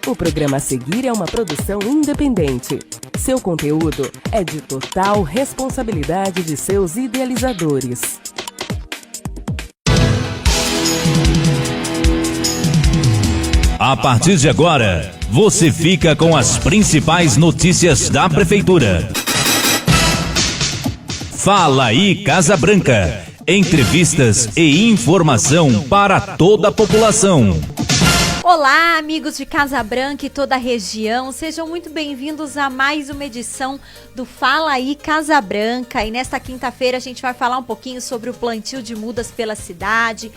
O programa a seguir é uma produção independente. Seu conteúdo é de total responsabilidade de seus idealizadores. A partir de agora, você fica com as principais notícias da Prefeitura. Fala aí, Casa Branca. Entrevistas e informação para toda a população. Olá, amigos de Casa Branca e toda a região, sejam muito bem-vindos a mais uma edição do Fala aí Casa Branca. E nesta quinta-feira a gente vai falar um pouquinho sobre o plantio de mudas pela cidade.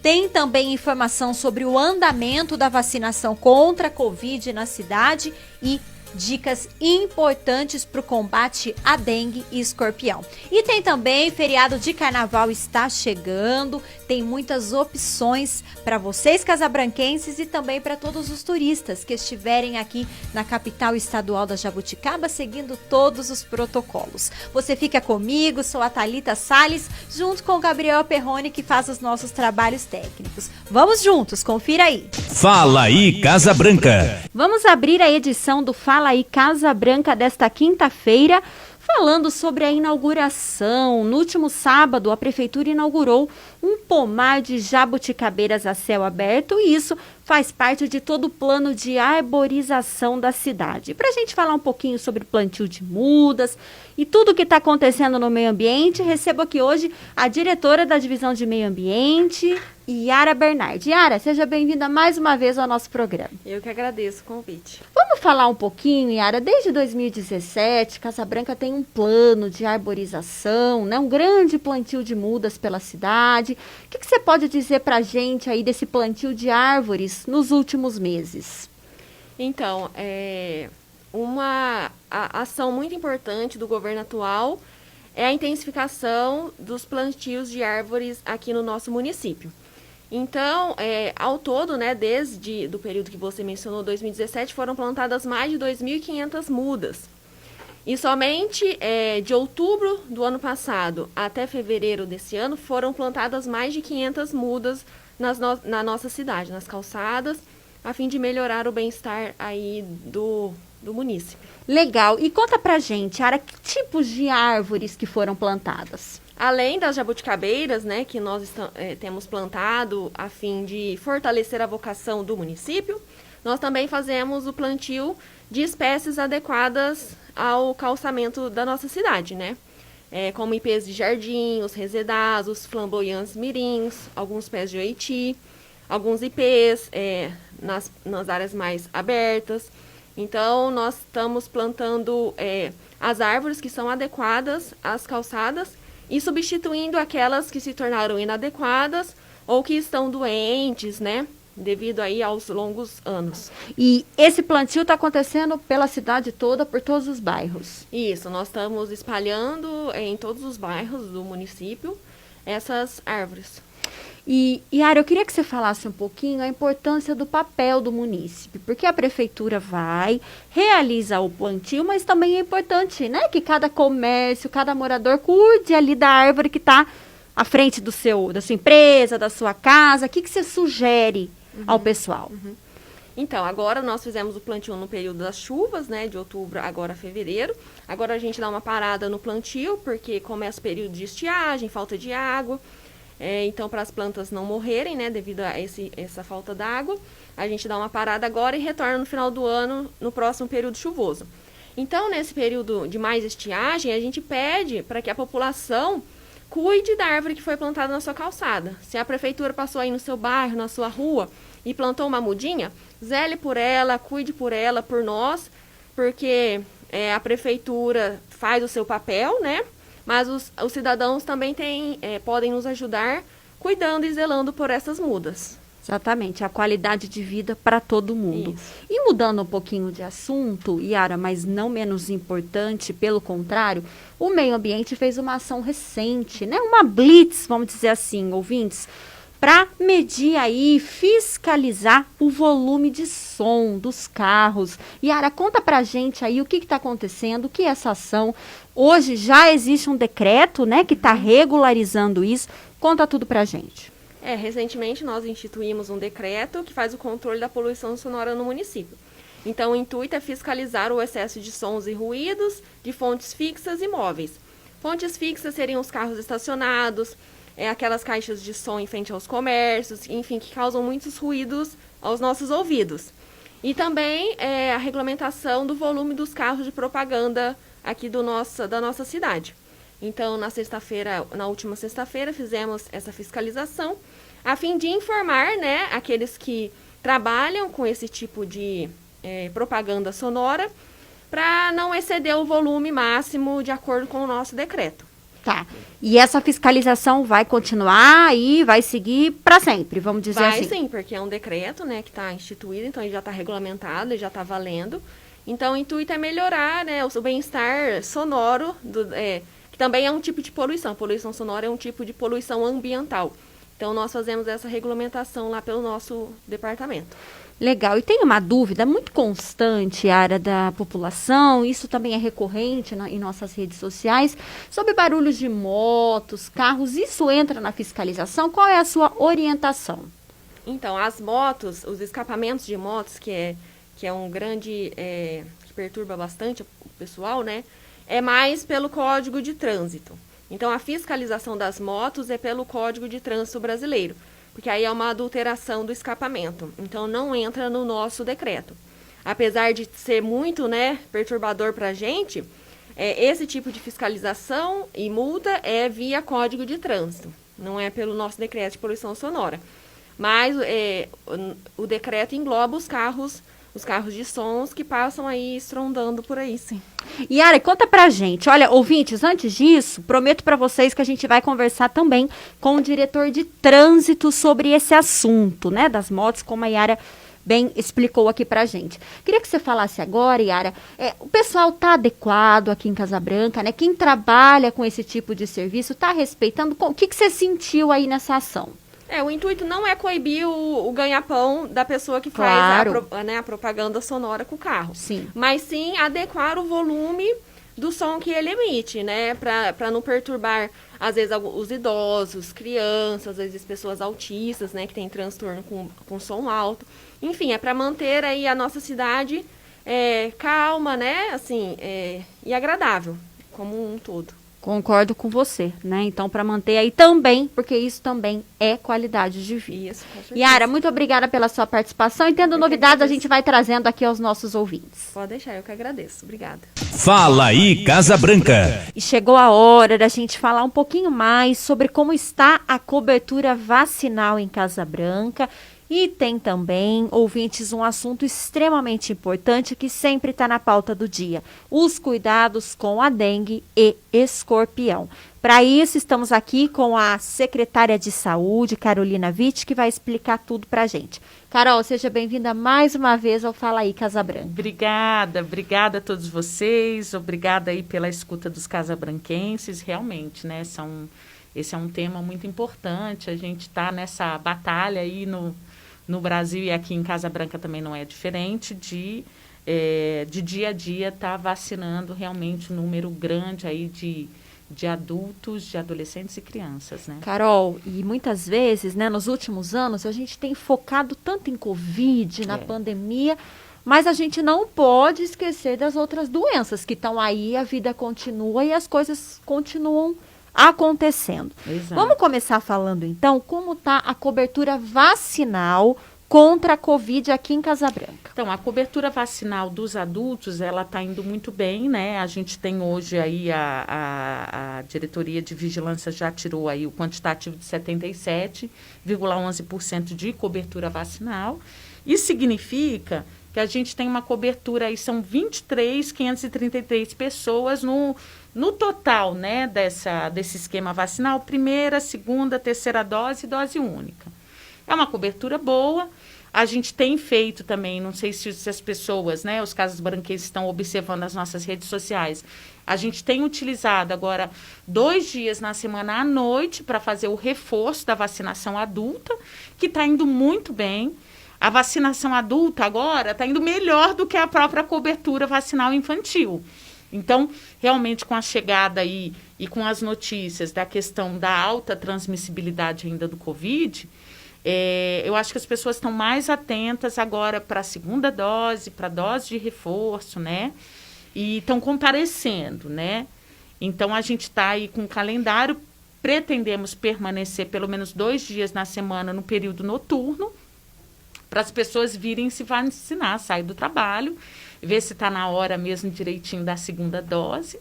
Tem também informação sobre o andamento da vacinação contra a Covid na cidade e dicas importantes para o combate à dengue e escorpião. E tem também feriado de carnaval está chegando, tem muitas opções para vocês casabranquenses e também para todos os turistas que estiverem aqui na capital estadual da Jabuticaba seguindo todos os protocolos. Você fica comigo, sou a Thalita Salles, junto com o Gabriel Perrone que faz os nossos trabalhos técnicos. Vamos juntos, confira aí. Fala aí, Casa Branca. Vamos abrir a edição do Fala aí Casa Branca desta quinta-feira, falando sobre a inauguração. No último sábado, a Prefeitura inaugurou um pomar de jabuticabeiras a céu aberto e isso faz parte de todo o plano de arborização da cidade. Para a gente falar um pouquinho sobre o plantio de mudas e tudo o que está acontecendo no meio ambiente, recebo aqui hoje a diretora da Divisão de Meio Ambiente, Yara Bernardi. Yara, seja bem-vinda mais uma vez ao nosso programa. Eu que agradeço o convite. Vamos falar um pouquinho, Yara. Desde 2017, Casa Branca tem um plano de arborização, né? Um grande plantio de mudas pela cidade. O que você pode dizer para a gente aí desse plantio de árvores nos últimos meses? Então, uma ação muito importante do governo atual é a intensificação dos plantios de árvores aqui no nosso município. Então, ao todo, né, desde o período que você mencionou, 2017, foram plantadas mais de 2.500 mudas. E somente de outubro do ano passado até fevereiro desse ano, foram plantadas mais de 500 mudas na nossa cidade, nas calçadas, a fim de melhorar o bem-estar aí do município. Legal. E conta pra gente, Ara, que tipos de árvores que foram plantadas? Além das jabuticabeiras, né, que nós temos plantado a fim de fortalecer a vocação do município, nós também fazemos o plantio de espécies adequadas ao calçamento da nossa cidade, né? Como ipês de jardim, os resedás, os flamboyantes mirins, alguns pés de oiti, alguns ipês nas áreas mais abertas. Então, nós estamos plantando as árvores que são adequadas às calçadas e substituindo aquelas que se tornaram inadequadas ou que estão doentes, né? Devido aí aos longos anos. E esse plantio está acontecendo pela cidade toda, por todos os bairros? Isso, nós estamos espalhando em todos os bairros do município essas árvores. E, Yara, eu queria que você falasse um pouquinho a importância do papel do município, porque a prefeitura realiza o plantio, mas também é importante, né, que cada comércio, cada morador cuide ali da árvore que está à frente da sua empresa, da sua casa. O que você sugere ao pessoal? Então, agora nós fizemos o plantio no período das chuvas, né, de outubro agora a fevereiro. Agora a gente dá uma parada no plantio, porque começa o período de estiagem, falta de água. Então, para as plantas não morrerem, né, devido a essa falta d'água, a gente dá uma parada agora e retorna no final do ano, no próximo período chuvoso. Então, nesse período de mais estiagem, a gente pede para que a população cuide da árvore que foi plantada na sua calçada. Se a prefeitura passou aí no seu bairro, na sua rua, e plantou uma mudinha, zele por ela, cuide por ela, por nós, porque a prefeitura faz o seu papel, né? Mas os cidadãos também podem nos ajudar cuidando e zelando por essas mudas. Exatamente, a qualidade de vida para todo mundo. Isso. E mudando um pouquinho de assunto, Yara, mas não menos importante, pelo contrário, o meio ambiente fez uma ação recente, né? Uma blitz, vamos dizer assim, ouvintes, para medir aí, fiscalizar o volume de som dos carros. Yara, conta pra gente aí o que está acontecendo, o que é essa ação. Hoje já existe um decreto, né, que está regularizando isso. Conta tudo pra gente. Recentemente nós instituímos um decreto que faz o controle da poluição sonora no município. Então, o intuito é fiscalizar o excesso de sons e ruídos de fontes fixas e móveis. Fontes fixas seriam os carros estacionados, aquelas caixas de som em frente aos comércios, enfim, que causam muitos ruídos aos nossos ouvidos. E também a regulamentação do volume dos carros de propaganda aqui da nossa cidade. Então, na última sexta-feira, fizemos essa fiscalização a fim de informar, né, aqueles que trabalham com esse tipo de propaganda sonora para não exceder o volume máximo de acordo com o nosso decreto. Tá. E essa fiscalização vai continuar e vai seguir para sempre, vamos dizer assim? Vai sim, porque é um decreto, né, que está instituído, então ele já está regulamentado, ele já está valendo. Então, o intuito é melhorar, né, o bem-estar sonoro, que também é um tipo de poluição. Poluição sonora é um tipo de poluição ambiental. Então, nós fazemos essa regulamentação lá pelo nosso departamento. Legal. E tem uma dúvida muito constante, área da população, isso também é recorrente em nossas redes sociais, sobre barulhos de motos, carros, isso entra na fiscalização? Qual é a sua orientação? Então, as motos, os escapamentos de motos, que é um grande, que perturba bastante o pessoal, né? É mais pelo Código de Trânsito. Então, a fiscalização das motos é pelo Código de Trânsito brasileiro, porque aí é uma adulteração do escapamento. Então, não entra no nosso decreto. Apesar de ser muito, né, perturbador para a gente, esse tipo de fiscalização e multa é via Código de Trânsito, não é pelo nosso decreto de poluição sonora. Mas o decreto engloba os carros de sons que passam aí estrondando por aí, sim. Yara, conta pra gente. Olha, ouvintes, antes disso, prometo pra vocês que a gente vai conversar também com o diretor de trânsito sobre esse assunto, né, das motos, como a Yara bem explicou aqui pra gente. Queria que você falasse agora, Yara, o pessoal tá adequado aqui em Casa Branca, né? Quem trabalha com esse tipo de serviço tá respeitando? O que você sentiu aí nessa ação? O intuito não é coibir o ganha-pão da pessoa que faz a propaganda sonora com o carro. Sim. Mas sim adequar o volume do som que ele emite, né? Para não perturbar, às vezes, os idosos, crianças, às vezes pessoas autistas, né? Que tem transtorno com som alto. Enfim, é para manter aí a nossa cidade calma, né? Assim, e agradável, como um todo. Concordo com você, né? Então, para manter aí também, porque isso também é qualidade de vida. Isso, com certeza. Yara, muito obrigada pela sua participação. E tendo novidades, a gente vai trazendo aqui aos nossos ouvintes. Pode deixar, eu que agradeço. Obrigada. Fala aí, Casa Branca. E chegou a hora da gente falar um pouquinho mais sobre como está a cobertura vacinal em Casa Branca. E tem também, ouvintes, um assunto extremamente importante que sempre está na pauta do dia: os cuidados com a dengue e escorpião. Para isso, estamos aqui com a secretária de Saúde, Carolina Witt, que vai explicar tudo para a gente. Carol, seja bem-vinda mais uma vez ao Fala aí, Casa Branca. Obrigada a todos vocês, obrigada aí pela escuta dos casabranquenses, realmente, né, esse é um tema muito importante, a gente está nessa batalha aí no Brasil, e aqui em Casa Branca também não é diferente, de dia a dia estar vacinando realmente um número grande aí de adultos, de adolescentes e crianças, né? Carol, e muitas vezes, né, nos últimos anos, a gente tem focado tanto em Covid, na pandemia, mas a gente não pode esquecer das outras doenças que estão aí, a vida continua e as coisas continuam acontecendo. Exato. Vamos começar falando, então, como está a cobertura vacinal contra a Covid aqui em Casa Branca. Então, a cobertura vacinal dos adultos, ela está indo muito bem, né? A gente tem hoje aí, a Diretoria de Vigilância já tirou aí o quantitativo de 77,11% de cobertura vacinal. Isso significa que a gente tem uma cobertura aí, são 23.533 pessoas no total, né, desse esquema vacinal, primeira, segunda, terceira dose e dose única. É uma cobertura boa. A gente tem feito também, não sei se as pessoas, né, os casabranquenses estão observando as nossas redes sociais, a gente tem utilizado agora 2 dias na semana à noite para fazer o reforço da vacinação adulta, que está indo muito bem. A vacinação adulta agora está indo melhor do que a própria cobertura vacinal infantil. Então, realmente, com a chegada aí e com as notícias da questão da alta transmissibilidade ainda do Covid, eu acho que as pessoas estão mais atentas agora para a segunda dose, para a dose de reforço, né? E estão comparecendo, né? Então, a gente está aí com o calendário, pretendemos permanecer pelo menos 2 dias na semana no período noturno, para as pessoas virem se vacinar, sair do trabalho, ver se está na hora mesmo direitinho da segunda dose,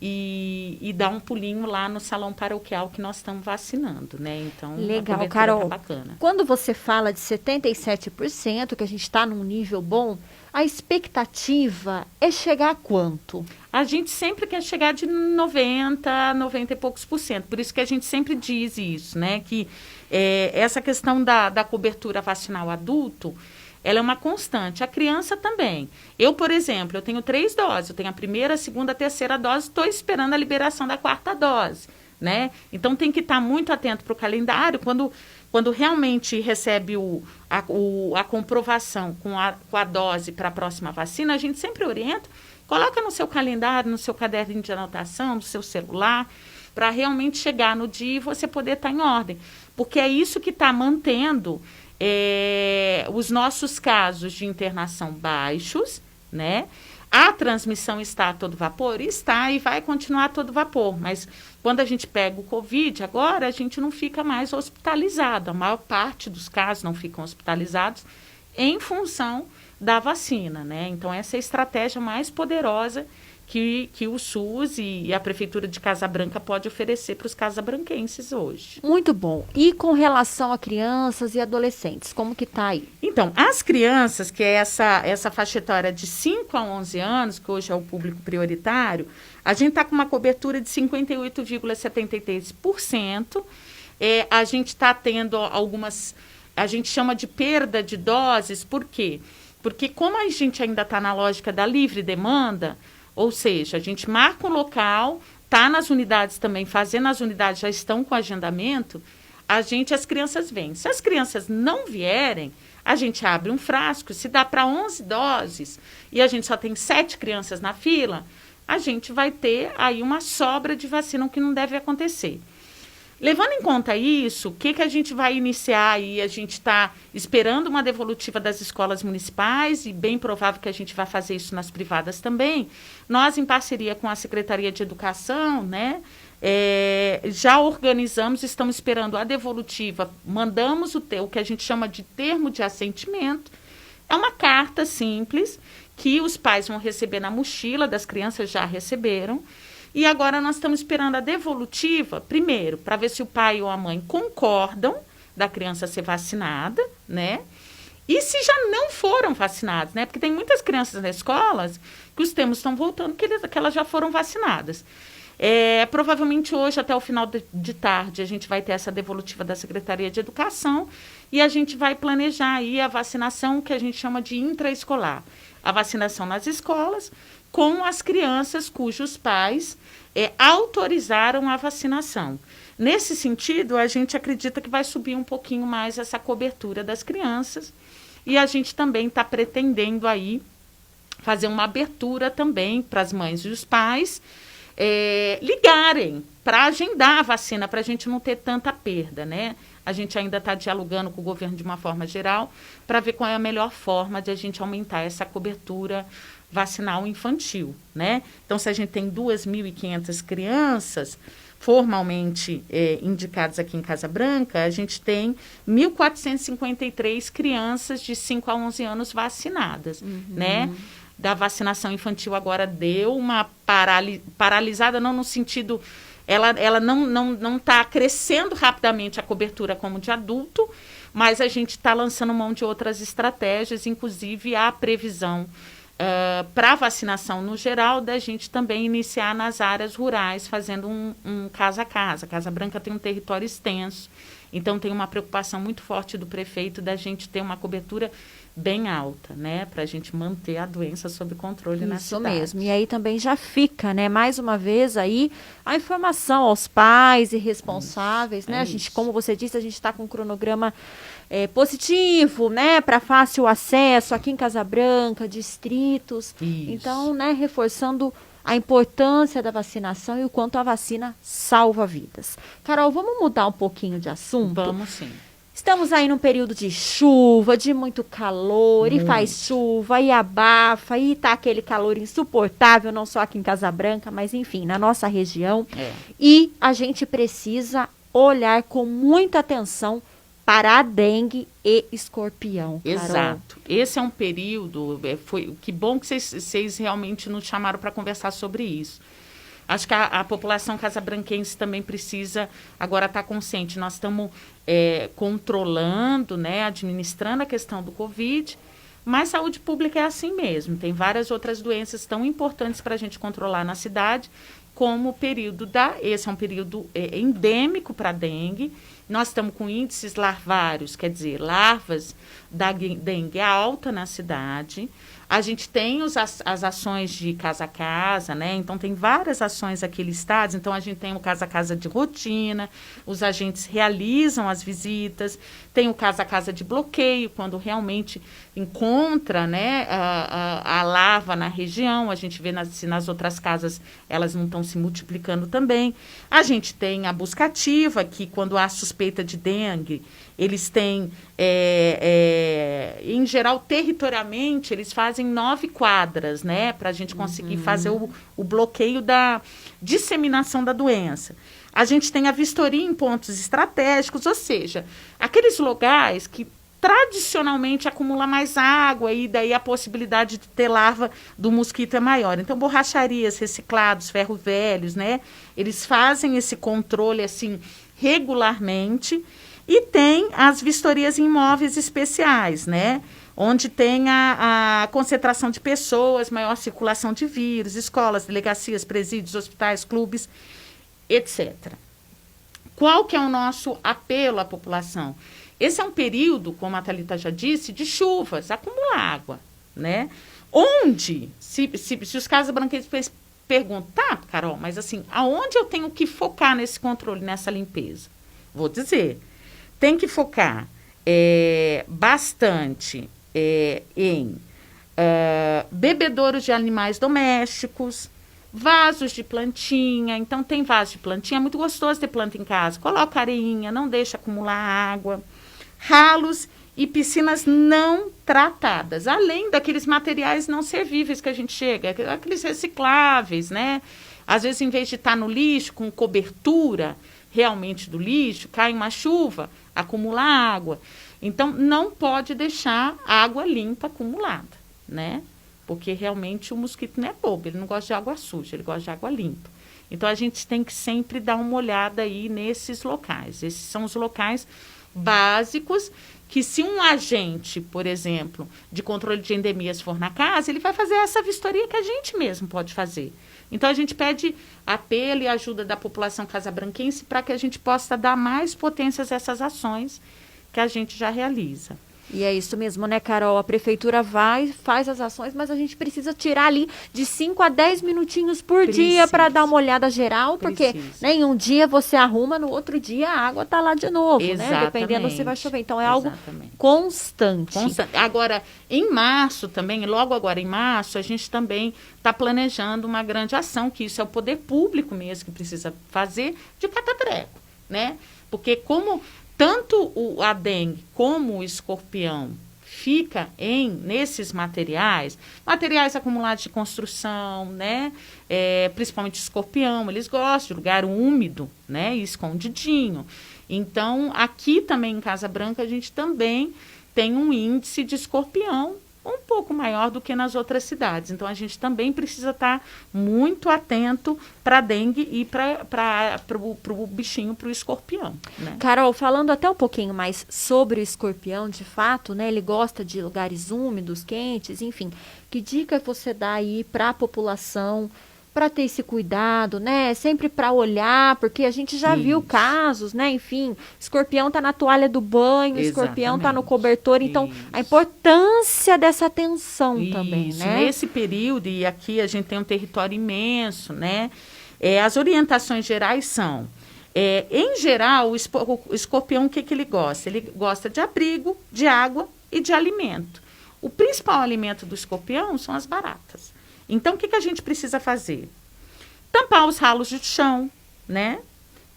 e dar um pulinho lá no salão paroquial que nós estamos vacinando, né? Então, legal, a Carol. tá bacana. Quando você fala de 77%, que a gente está num nível bom, a expectativa é chegar a quanto? A gente sempre quer chegar de 90 e poucos %. Por isso que a gente sempre diz isso, né? Que essa questão da cobertura vacinal adulto, ela é uma constante. A criança também. Eu, por exemplo, eu tenho 3 doses. Eu tenho a primeira, a segunda, a terceira dose. Estou esperando a liberação da 4ª dose, né? Então, tem que estar muito atento para o calendário. Quando realmente recebe a comprovação com a dose para a próxima vacina, a gente sempre orienta, coloca no seu calendário, no seu caderno de anotação, no seu celular, para realmente chegar no dia e você poder estar em ordem. Porque é isso que está mantendo os nossos casos de internação baixos, né? A transmissão está a todo vapor? Está e vai continuar a todo vapor, mas quando a gente pega o Covid, agora a gente não fica mais hospitalizado, a maior parte dos casos não ficam hospitalizados em função da vacina, né? Então, essa é a estratégia mais poderosa que o SUS e a Prefeitura de Casa Branca pode oferecer para os casabranquenses hoje. Muito bom. E com relação a crianças e adolescentes, como que está aí? Então, as crianças, que é essa faixa etária de 5 a 11 anos, que hoje é o público prioritário, a gente está com uma cobertura de 58,73%. A gente está tendo algumas, a gente chama de perda de doses, por quê? Porque como a gente ainda está na lógica da livre demanda, ou seja, a gente marca um local, está nas unidades também, fazendo as unidades já estão com agendamento, as crianças vêm. Se as crianças não vierem, a gente abre um frasco, se dá para 11 doses e a gente só tem 7 crianças na fila, a gente vai ter aí uma sobra de vacina, o que não deve acontecer. Levando em conta isso, o que a gente vai iniciar aí? A gente está esperando uma devolutiva das escolas municipais e bem provável que a gente vai fazer isso nas privadas também. Nós, em parceria com a Secretaria de Educação, né, já organizamos, estamos esperando a devolutiva, mandamos o que a gente chama de termo de assentimento. É uma carta simples que os pais vão receber na mochila, das crianças já receberam. E agora nós estamos esperando a devolutiva, primeiro, para ver se o pai ou a mãe concordam da criança ser vacinada, né? E se já não foram vacinados, né? Porque tem muitas crianças nas escolas que os termos estão voltando, que elas já foram vacinadas. Provavelmente hoje, até o final de tarde, a gente vai ter essa devolutiva da Secretaria de Educação e a gente vai planejar aí a vacinação que a gente chama de intraescolar. A vacinação nas escolas com as crianças cujos pais autorizaram a vacinação. Nesse sentido, a gente acredita que vai subir um pouquinho mais essa cobertura das crianças e a gente também está pretendendo aí fazer uma abertura também para as mães e os pais ligarem para agendar a vacina, para a gente não ter tanta perda, né? A gente ainda está dialogando com o governo de uma forma geral para ver qual é a melhor forma de a gente aumentar essa cobertura vacinal infantil, né? Então, se a gente tem 2.500 crianças formalmente indicadas aqui em Casa Branca, a gente tem 1.453 crianças de 5 a 11 anos vacinadas, né? Da vacinação infantil agora deu uma paralisada, não no sentido... Ela não está crescendo rapidamente a cobertura como de adulto, mas a gente está lançando mão de outras estratégias, inclusive a previsão para a vacinação no geral, da gente também iniciar nas áreas rurais, fazendo um casa a casa. Casa Branca tem um território extenso, então tem uma preocupação muito forte do prefeito da gente ter uma cobertura bem alta, né, para a gente manter a doença sob controle na cidade. Isso mesmo, e aí também já fica, né, mais uma vez aí a informação aos pais e responsáveis, né, a gente, como você disse, a gente está com um cronograma positivo, né, para fácil acesso aqui em Casa Branca, distritos, então, né, reforçando a importância da vacinação e o quanto a vacina salva vidas. Carol, vamos mudar um pouquinho de assunto? Vamos sim. Estamos aí num período de chuva, de muito calor, e faz chuva, e abafa, e tá aquele calor insuportável, não só aqui em Casa Branca, mas enfim, na nossa região. E a gente precisa olhar com muita atenção para a dengue e escorpião. Carol. Exato. Esse é um período, que bom que vocês realmente nos chamaram para conversar sobre isso. Acho que a população casabranquense também precisa agora estar consciente. Nós estamos controlando, né, administrando a questão do Covid, mas saúde pública é assim mesmo. Tem várias outras doenças tão importantes para a gente controlar na cidade, como o período esse é um período endêmico para a dengue. Nós estamos com índices larvários, quer dizer, larvas da dengue alta na cidade. A gente tem as ações de casa a casa, né? Então, tem várias ações aqui listadas. Então, a gente tem o casa a casa de rotina, os agentes realizam as visitas, tem o casa a casa de bloqueio, quando realmente encontra, né, a larva na região. A gente vê se nas outras casas elas não estão se multiplicando também. A gente tem a busca ativa, que quando há suspeita de dengue, eles têm, em geral, territorialmente, eles fazem 9 quadras, né, para a gente conseguir fazer o bloqueio da disseminação da doença. A gente tem a vistoria em pontos estratégicos, ou seja, aqueles lugares que tradicionalmente acumula mais água e daí a possibilidade de ter larva do mosquito é maior. Então, borracharias, reciclados, ferro velhos, né, eles fazem esse controle, assim, regularmente. E tem as vistorias em imóveis especiais, né? Onde tem a concentração de pessoas, maior circulação de vírus, escolas, delegacias, presídios, hospitais, clubes, etc. Qual que é o nosso apelo à população? Esse é um período, como a Thalita já disse, de chuvas, acumula água, né? Onde, se os casabranquenses perguntam, tá, Carol, mas assim, aonde eu tenho que focar nesse controle, nessa limpeza? Vou dizer, tem que focar bastante em bebedouros de animais domésticos, vasos de plantinha. Então, tem vaso de plantinha, é muito gostoso ter planta em casa. Coloca areinha, não deixa acumular água. Ralos e piscinas não tratadas, além daqueles materiais não servíveis que a gente chega, aqueles recicláveis, né? Às vezes, em vez de estar no lixo, com cobertura realmente do lixo, cai uma chuva, acumula água. Então, não pode deixar água limpa acumulada, né? Porque realmente o mosquito não é bobo, ele não gosta de água suja, ele gosta de água limpa. Então, a gente tem que sempre dar uma olhada aí nesses locais. Esses são os locais básicos que, se um agente, por exemplo, de controle de endemias for na casa, ele vai fazer essa vistoria que a gente mesmo pode fazer. Então, a gente pede apelo e ajuda da população casabranquense para que a gente possa dar mais potências a essas ações que a gente já realiza. E é isso mesmo, né, Carol? A prefeitura faz as ações, mas a gente precisa tirar ali de 5 a 10 minutinhos por dia para dar uma olhada geral, porque né, em um dia você arruma, no outro dia a água está lá de novo, né? Dependendo se vai chover. Então, é algo constante. Agora, em março também, logo agora em março, a gente também está planejando uma grande ação, que isso é o poder público mesmo que precisa fazer, de cata-treco, né? Porque como tanto a dengue como o escorpião fica nesses materiais acumulados de construção, né? Principalmente o escorpião, eles gostam de lugar úmido, né? E escondidinho. Então, aqui também em Casa Branca, a gente também tem um índice de escorpião um pouco maior do que nas outras cidades. Então, a gente também precisa estar muito atento para a dengue e para o bichinho, para o escorpião, né? Carol, falando até um pouquinho mais sobre o escorpião, de fato, né? Ele gosta de lugares úmidos, quentes, enfim. Que dica você dá aí para a população para ter esse cuidado, né? Sempre para olhar, porque a gente já viu casos, né? Enfim, escorpião tá na toalha do banho, escorpião tá no cobertor, então a importância dessa atenção também, né? Nesse período, e aqui a gente tem um território imenso, né? As orientações gerais são, em geral, o escorpião, o que ele gosta? Ele gosta de abrigo, de água e de alimento. O principal alimento do escorpião são as baratas. Então, o que a gente precisa fazer? Tampar os ralos de chão, né?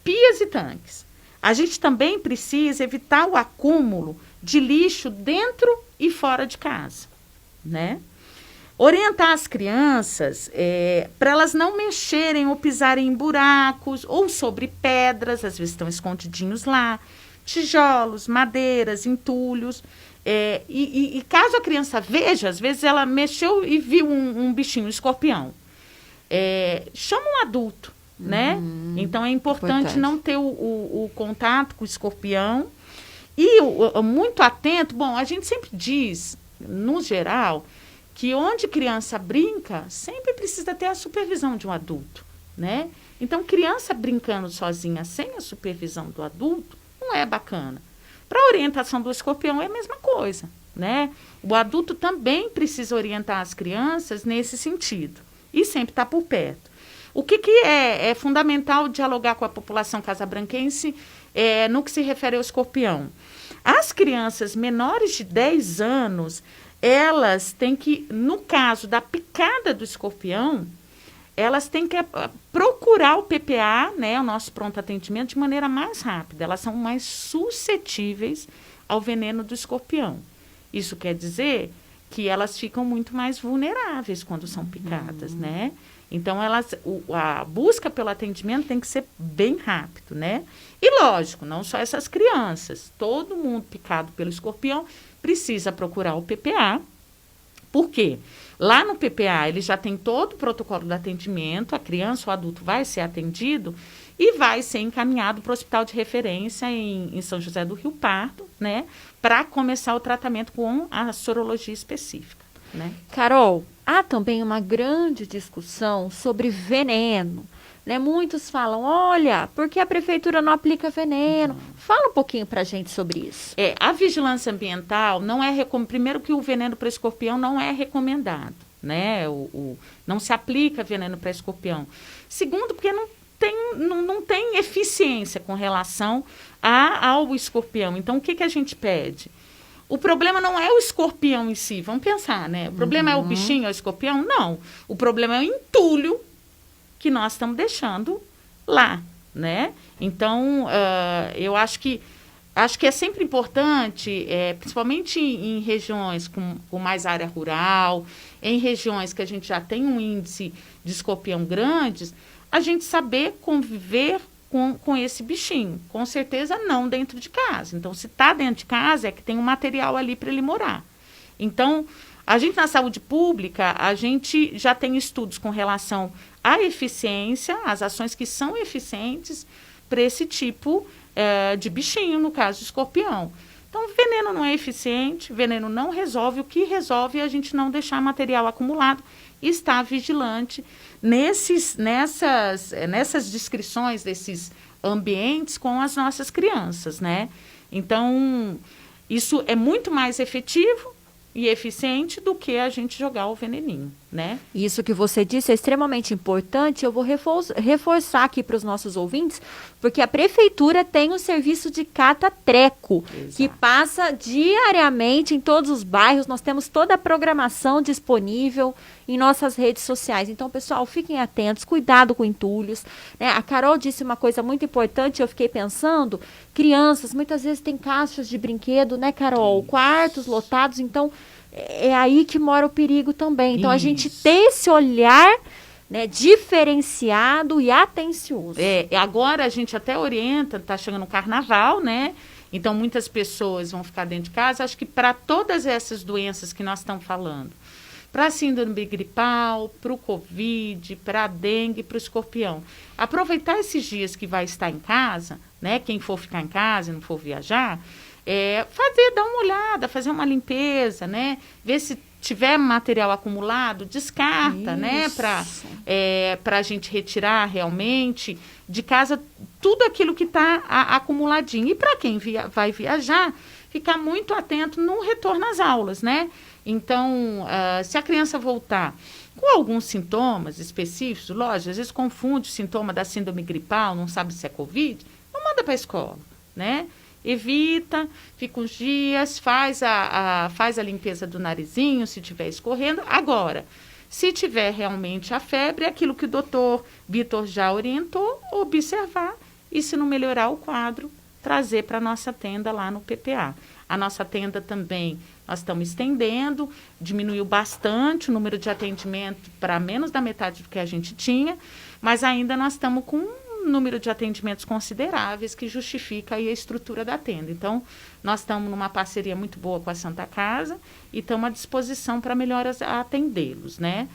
Pias e tanques. A gente também precisa evitar o acúmulo de lixo dentro e fora de casa, né? Orientar as crianças para elas não mexerem ou pisarem em buracos ou sobre pedras, às vezes estão escondidinhos lá, tijolos, madeiras, entulhos. E caso a criança veja, às vezes ela mexeu e viu um bichinho, um escorpião. Chama um adulto, né? Então é importante não ter o contato com o escorpião. E muito atento, bom, a gente sempre diz, no geral, que onde criança brinca, sempre precisa ter a supervisão de um adulto, né? Então, criança brincando sozinha, sem a supervisão do adulto, não é bacana. Para a orientação do escorpião é a mesma coisa, né? O adulto também precisa orientar as crianças nesse sentido. E sempre está por perto. O que é fundamental dialogar com a população casabranquense no que se refere ao escorpião? As crianças menores de 10 anos, elas têm que, no caso da picada do escorpião, elas têm que procurar o PPA, né, o nosso pronto atendimento, de maneira mais rápida. Elas são mais suscetíveis ao veneno do escorpião. Isso quer dizer que elas ficam muito mais vulneráveis quando são picadas, né? Então, a busca pelo atendimento tem que ser bem rápido, né? E, lógico, não só essas crianças. Todo mundo picado pelo escorpião precisa procurar o PPA. Por quê? Lá no PPA, ele já tem todo o protocolo de atendimento, a criança ou adulto vai ser atendido e vai ser encaminhado para o hospital de referência em São José do Rio Pardo, né? Para começar o tratamento com a sorologia específica, né? Carol, há também uma grande discussão sobre veneno, né? Muitos falam, olha, por que a prefeitura não aplica veneno? Fala um pouquinho para a gente sobre isso. A vigilância ambiental não é... Primeiro que o veneno para escorpião não é recomendado, né? Não se aplica veneno para escorpião. Segundo, porque não tem eficiência com relação ao escorpião. Então, o que a gente pede? O problema não é o escorpião em si, vamos pensar, né? O problema é o bichinho, é o escorpião? Não. O problema é o entulho que nós estamos deixando lá, né? Então, eu acho que é sempre importante, principalmente em regiões com mais área rural, em regiões que a gente já tem um índice de escorpião grandes, a gente saber conviver com esse bichinho. Com certeza não dentro de casa. Então, se está dentro de casa, é que tem um material ali para ele morar. Então, a gente na saúde pública, a gente já tem estudos com relação à eficiência, as ações que são eficientes para esse tipo de bichinho, no caso do escorpião. Então, veneno não é eficiente, veneno não resolve. O que resolve é a gente não deixar material acumulado e estar vigilante nessas descrições desses ambientes com as nossas crianças, né? Então, isso é muito mais efetivo e eficiente do que a gente jogar o veneninho, né? Isso que você disse é extremamente importante. Eu vou reforçar aqui para os nossos ouvintes, porque a prefeitura tem o serviço de cata-treco, que passa diariamente em todos os bairros. Nós temos toda a programação disponível em nossas redes sociais. Então, pessoal, fiquem atentos, cuidado com entulhos, né? A Carol disse uma coisa muito importante, eu fiquei pensando, crianças muitas vezes têm caixas de brinquedo, né, Carol? Quartos lotados, então é aí que mora o perigo também. Então, a gente ter esse olhar, né, diferenciado e atencioso. Agora a gente até orienta, está chegando o carnaval, né? Então, muitas pessoas vão ficar dentro de casa. Acho que para todas essas doenças que nós estamos falando, para a síndrome gripal, para o Covid, para a dengue, para o escorpião. Aproveitar esses dias que vai estar em casa, né? Quem for ficar em casa e não for viajar, dar uma olhada, fazer uma limpeza, né? Ver se tiver material acumulado, descarta, né? Para a gente retirar realmente de casa tudo aquilo que está acumuladinho. E para quem vai viajar, ficar muito atento no retorno às aulas, né? Então, se a criança voltar com alguns sintomas específicos, lógico, às vezes confunde o sintoma da síndrome gripal, não sabe se é Covid, não manda para a escola, né? Evita, fica uns dias, faz a limpeza do narizinho, se estiver escorrendo. Agora, Se tiver realmente a febre, é aquilo que o doutor Vitor já orientou, observar e, se não melhorar o quadro, trazer para a nossa tenda lá no PPA. A nossa tenda também, nós estamos estendendo, diminuiu bastante o número de atendimento para menos da metade do que a gente tinha, mas ainda nós estamos com um número de atendimentos consideráveis que justifica aí a estrutura da tenda. Então, nós estamos numa parceria muito boa com a Santa Casa e estamos à disposição para melhor atendê-los, né?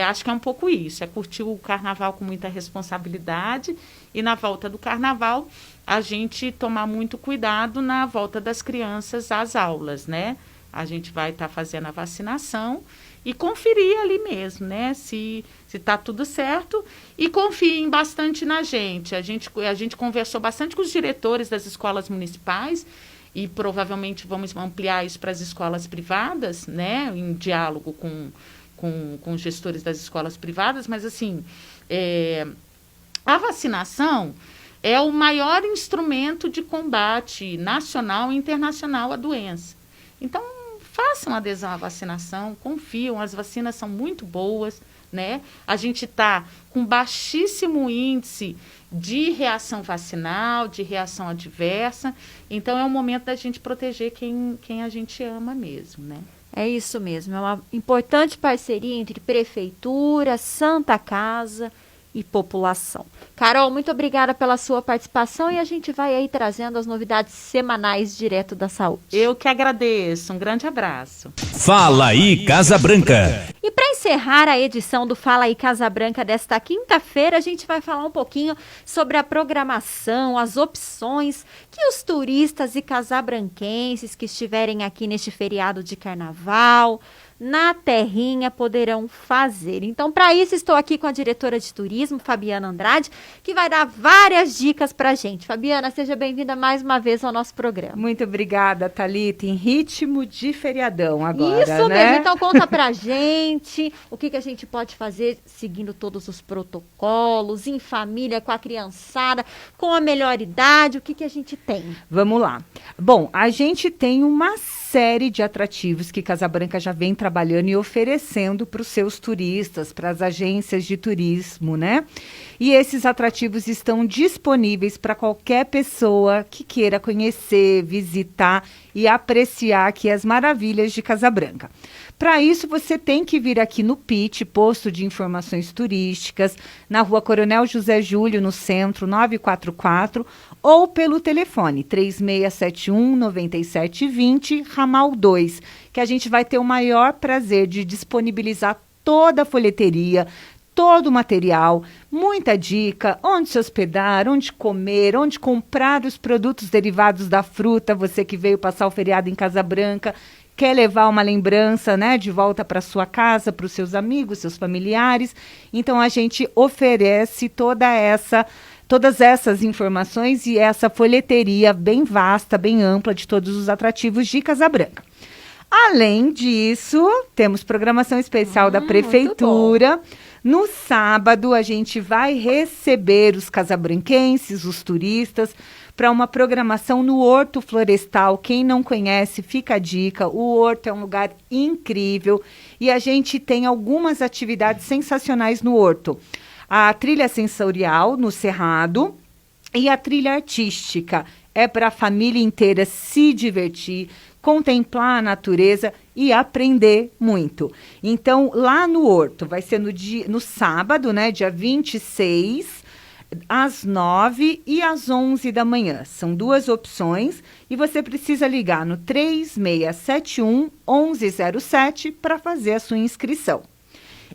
Acho que é um pouco isso, é curtir o carnaval com muita responsabilidade e na volta do carnaval a gente tomar muito cuidado na volta das crianças às aulas, né? A gente vai estar fazendo a vacinação e conferir ali mesmo, né? Se está tudo certo e confiem bastante na gente. A gente conversou bastante com os diretores das escolas municipais e provavelmente vamos ampliar isso para as escolas privadas, né? Em diálogo com os gestores das escolas privadas, mas assim, a vacinação é o maior instrumento de combate nacional e internacional à doença. Então, façam adesão à vacinação, confiam, as vacinas são muito boas, né? A gente está com baixíssimo índice de reação vacinal, de reação adversa, então é o momento da gente proteger quem a gente ama mesmo, né? É isso mesmo, é uma importante parceria entre Prefeitura, Santa Casa e população. Carol, muito obrigada pela sua participação e a gente vai aí trazendo as novidades semanais direto da saúde. Eu que agradeço, um grande abraço. Fala aí, Casa Branca. E para encerrar a edição do Fala aí Casa Branca desta quinta-feira, a gente vai falar um pouquinho sobre a programação, as opções que os turistas e casabranquenses que estiverem aqui neste feriado de carnaval, na terrinha, poderão fazer. Então, para isso, estou aqui com a diretora de turismo, Fabiana Andrade, que vai dar várias dicas para a gente. Fabiana, seja bem-vinda mais uma vez ao nosso programa. Muito obrigada, Thalita, em ritmo de feriadão agora, Isso né? mesmo, então conta pra gente o que a gente pode fazer seguindo todos os protocolos, em família, com a criançada, com a melhor idade, o que a gente tem? Vamos lá. Bom, a gente tem uma série de atrativos que Casa Branca já vem trabalhando e oferecendo para os seus turistas, para as agências de turismo, né? E esses atrativos estão disponíveis para qualquer pessoa que queira conhecer, visitar e apreciar aqui as maravilhas de Casa Branca. Para isso, você tem que vir aqui no PIT, Posto de Informações Turísticas, na Rua Coronel José Júlio, no centro, 944, ou pelo telefone 3671-9720, ramal 2, que a gente vai ter o maior prazer de disponibilizar toda a folheteria, todo o material, muita dica, onde se hospedar, onde comer, onde comprar os produtos derivados da fruta, você que veio passar o feriado em Casa Branca, quer levar uma lembrança, né, de volta para sua casa, para os seus amigos, seus familiares. Então, a gente oferece todas essas informações e essa folheteria bem vasta, bem ampla de todos os atrativos de Casa Branca. Além disso, temos programação especial da Prefeitura. No sábado, a gente vai receber os casabranquenses, os turistas, para uma programação no Horto Florestal. Quem não conhece, fica a dica. O Horto é um lugar incrível e a gente tem algumas atividades sensacionais no Horto. A trilha sensorial no Cerrado e a trilha artística. É para a família inteira se divertir, contemplar a natureza e aprender muito. Então, lá no Horto, vai ser no sábado, né, dia 26, às 9 e às 11 da manhã. São duas opções e você precisa ligar no 3671-1107 para fazer a sua inscrição.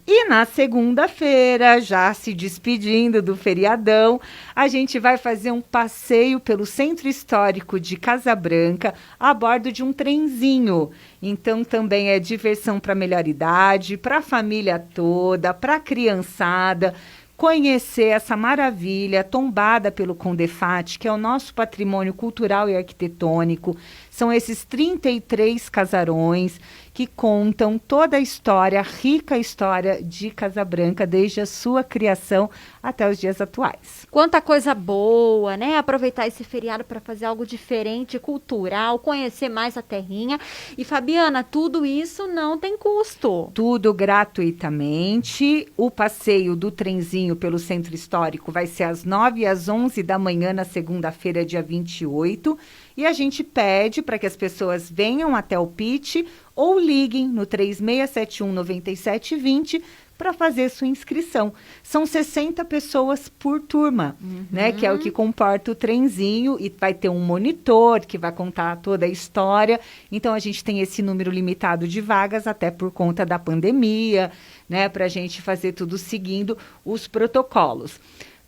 E na segunda-feira, já se despedindo do feriadão, a gente vai fazer um passeio pelo Centro Histórico de Casa Branca a bordo de um trenzinho. Então, também é diversão para a melhor idade, para a família toda, para a criançada, conhecer essa maravilha tombada pelo Condefat, que é o nosso patrimônio cultural e arquitetônico. São esses 33 casarões que contam toda a história, a rica história de Casabranca, desde a sua criação até os dias atuais. Quanta coisa boa, né? Aproveitar esse feriado para fazer algo diferente, cultural, conhecer mais a terrinha. E Fabiana, tudo isso não tem custo. Tudo gratuitamente. O passeio do trenzinho pelo Centro Histórico vai ser às 9 e às 11 da manhã na segunda-feira, dia 28. E a gente pede para que as pessoas venham até o PIT ou liguem no 3671-9720 para fazer sua inscrição. São 60 pessoas por turma, né? Que é o que comporta o trenzinho, e vai ter um monitor que vai contar toda a história. Então, a gente tem esse número limitado de vagas, até por conta da pandemia, né? Para a gente fazer tudo seguindo os protocolos.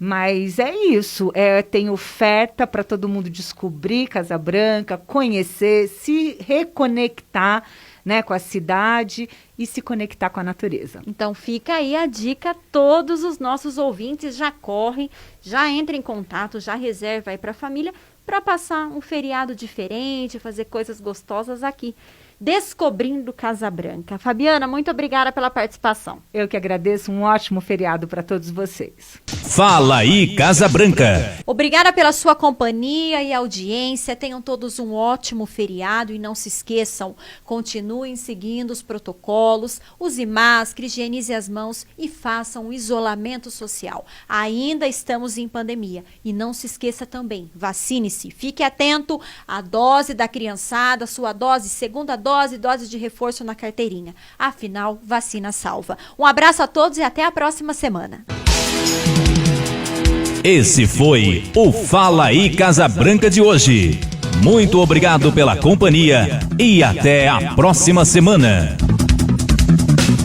Mas é isso, tem oferta para todo mundo descobrir Casabranca, conhecer, se reconectar, né, com a cidade e se conectar com a natureza. Então fica aí a dica, todos os nossos ouvintes já correm, já entrem em contato, já reserva aí para a família para passar um feriado diferente, fazer coisas gostosas aqui. Descobrindo Casabranca. Fabiana, muito obrigada pela participação. Eu que agradeço, um ótimo feriado para todos vocês. Fala aí, Casabranca. Obrigada pela sua companhia e audiência. Tenham todos um ótimo feriado e não se esqueçam, continuem seguindo os protocolos, use máscara, higienize as mãos e façam o isolamento social. Ainda estamos em pandemia e não se esqueça também, vacine-se. Fique atento à dose da criançada, sua dose, segunda dose de reforço na carteirinha. Afinal, vacina salva. Um abraço a todos e até a próxima semana. Esse foi o Fala aí Casabranca de hoje. Muito obrigado pela companhia e até a próxima semana.